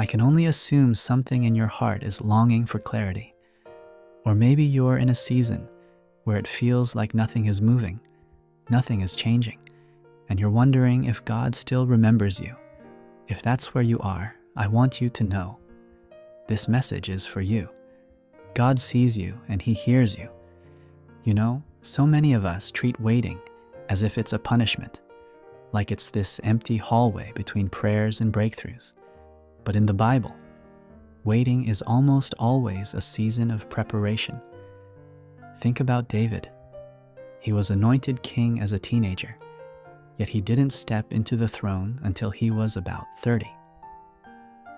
I can only assume something in your heart is longing for clarity. Or maybe you're in a season where it feels like nothing is moving, nothing is changing, and you're wondering if God still remembers you. If that's where you are, I want you to know this message is for you. God sees you and He hears you. You know, so many of us treat waiting as if it's a punishment, like it's this empty hallway between prayers and breakthroughs. But in the Bible, waiting is almost always a season of preparation. Think about David. He was anointed king as a teenager, yet he didn't step into the throne until he was about 30.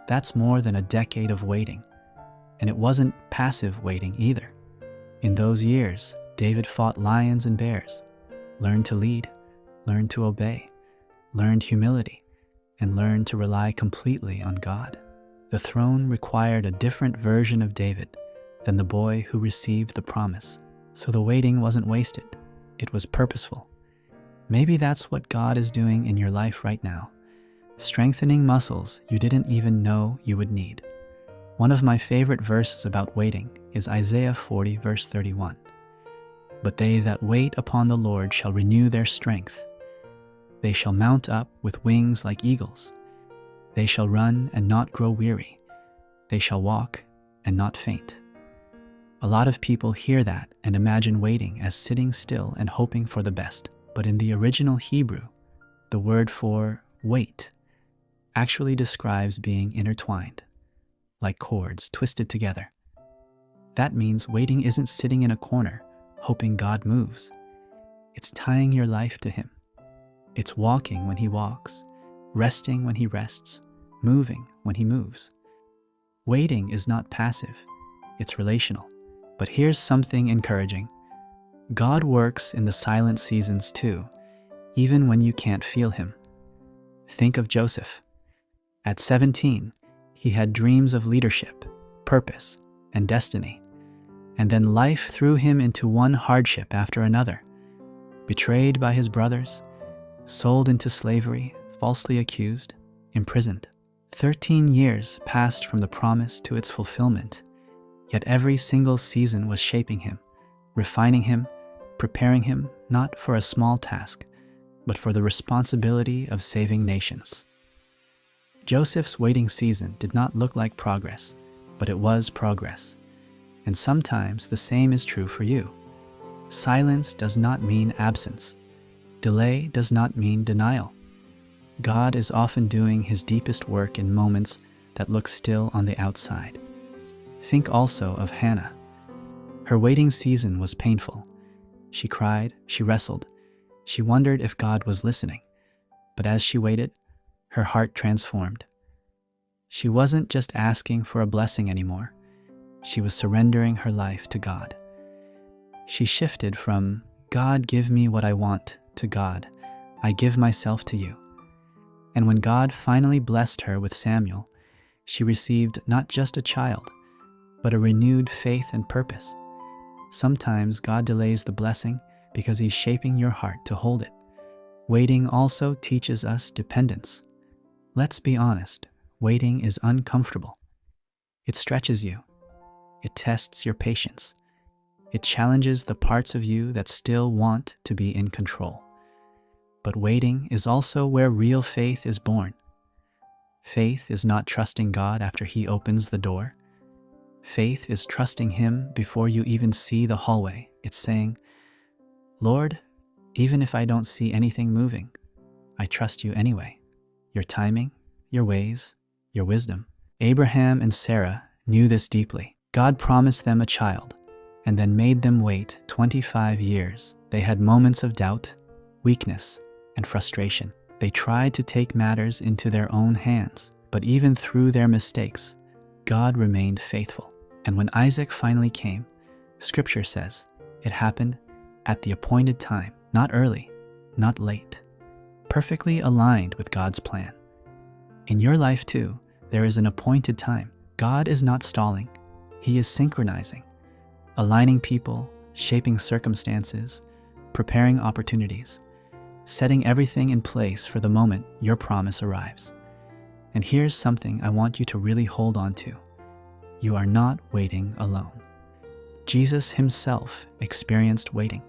That's more than a decade of waiting, and it wasn't passive waiting either. In those years, David fought lions and bears, learned to lead, learned to obey, learned humility, and learned to rely completely on God. The throne required a different version of David than the boy who received the promise. So the waiting wasn't wasted. It was purposeful. Maybe that's what God is doing in your life right now, strengthening muscles you didn't even know you would need. One of my favorite verses about waiting is Isaiah 40, verse 31. But they that wait upon the Lord shall renew their strength. They shall mount up with wings like eagles. They shall run and not grow weary. They shall walk and not faint. A lot of people hear that and imagine waiting as sitting still and hoping for the best. But in the original Hebrew, the word for wait actually describes being intertwined, like cords twisted together. That means waiting isn't sitting in a corner, hoping God moves. It's tying your life to Him. It's walking when He walks, resting when He rests, moving when He moves. Waiting is not passive, it's relational. But here's something encouraging. God works in the silent seasons too, even when you can't feel Him. Think of Joseph. At 17, he had dreams of leadership, purpose, and destiny. And then life threw him into one hardship after another. Betrayed by his brothers, sold into slavery, falsely accused, imprisoned. 13 years passed from the promise to its fulfillment, yet every single season was shaping him, refining him, preparing him not for a small task, but for the responsibility of saving nations. Joseph's waiting season did not look like progress, but it was progress. And sometimes the same is true for you. Silence does not mean absence. Delay does not mean denial. God is often doing His deepest work in moments that look still on the outside. Think also of Hannah. Her waiting season was painful. She cried, she wrestled, she wondered if God was listening. But as she waited, her heart transformed. She wasn't just asking for a blessing anymore. She was surrendering her life to God. She shifted from, God, give me what I want, to God, I give myself to you. And when God finally blessed her with Samuel, she received not just a child, but a renewed faith and purpose. Sometimes God delays the blessing because He's shaping your heart to hold it. Waiting also teaches us dependence. Let's be honest, waiting is uncomfortable. It stretches you. It tests your patience. It challenges the parts of you that still want to be in control. But waiting is also where real faith is born. Faith is not trusting God after He opens the door. Faith is trusting Him before you even see the hallway. It's saying, Lord, even if I don't see anything moving, I trust you anyway. Your timing, your ways, your wisdom. Abraham and Sarah knew this deeply. God promised them a child and then made them wait 25 years. They had moments of doubt, weakness, and frustration. They tried to take matters into their own hands, but even through their mistakes, God remained faithful. And when Isaac finally came, Scripture says it happened at the appointed time, not early, not late, perfectly aligned with God's plan. In your life too, there is an appointed time. God is not stalling. He is synchronizing, aligning people, shaping circumstances, preparing opportunities, setting everything in place for the moment your promise arrives. And here's something I want you to really hold on to. You are not waiting alone. Jesus himself experienced waiting.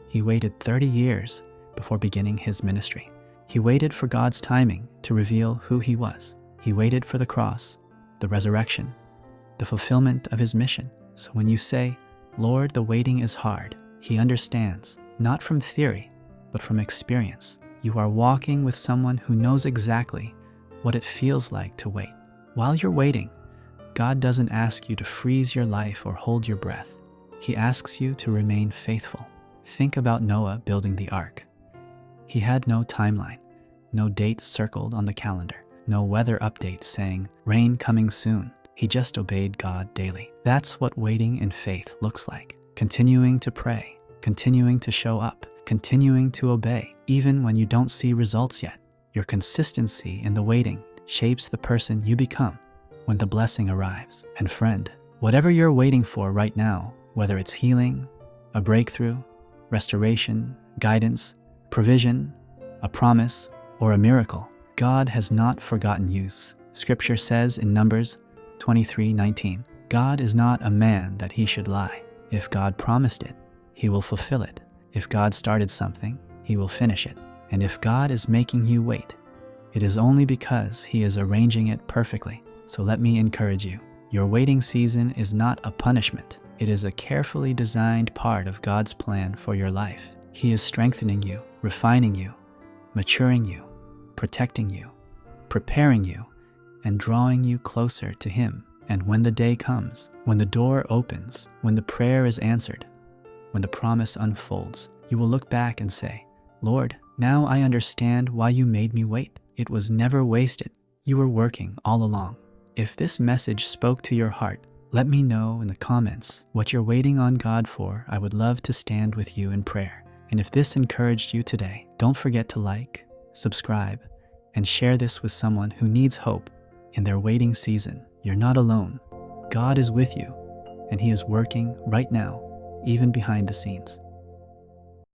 He waited 30 years before beginning his ministry. He waited for God's timing to reveal who he was. He waited for the cross, the resurrection, the fulfillment of his mission. So when you say, "Lord, the waiting is hard," he understands, not from theory, but from experience. You are walking with someone who knows exactly what it feels like to wait. While you're waiting, God doesn't ask you to freeze your life or hold your breath. He asks you to remain faithful. Think about Noah building the ark. He had no timeline, no date circled on the calendar, no weather updates saying, "Rain coming soon." He just obeyed God daily. That's what waiting in faith looks like. Continuing to pray, continuing to show up, continuing to obey, even when you don't see results yet. Your consistency in the waiting shapes the person you become when the blessing arrives. And friend, whatever you're waiting for right now, whether it's healing, a breakthrough, restoration, guidance, provision, a promise, or a miracle, God has not forgotten you. Scripture says in Numbers 23:19, God is not a man that he should lie. If God promised it, he will fulfill it. If God started something, he will finish it. And if God is making you wait, it is only because he is arranging it perfectly. So let me encourage you. Your waiting season is not a punishment. It is a carefully designed part of God's plan for your life. He is strengthening you, refining you, maturing you, protecting you, preparing you, and drawing you closer to him. And when the day comes, when the door opens, when the prayer is answered, when the promise unfolds, you will look back and say, "Lord, now I understand why you made me wait. It was never wasted. You were working all along." If this message spoke to your heart, let me know in the comments what you're waiting on God for. I would love to stand with you in prayer. And if this encouraged you today, don't forget to like, subscribe, and share this with someone who needs hope in their waiting season. You're not alone. God is with you, and he is working right now, even behind the scenes.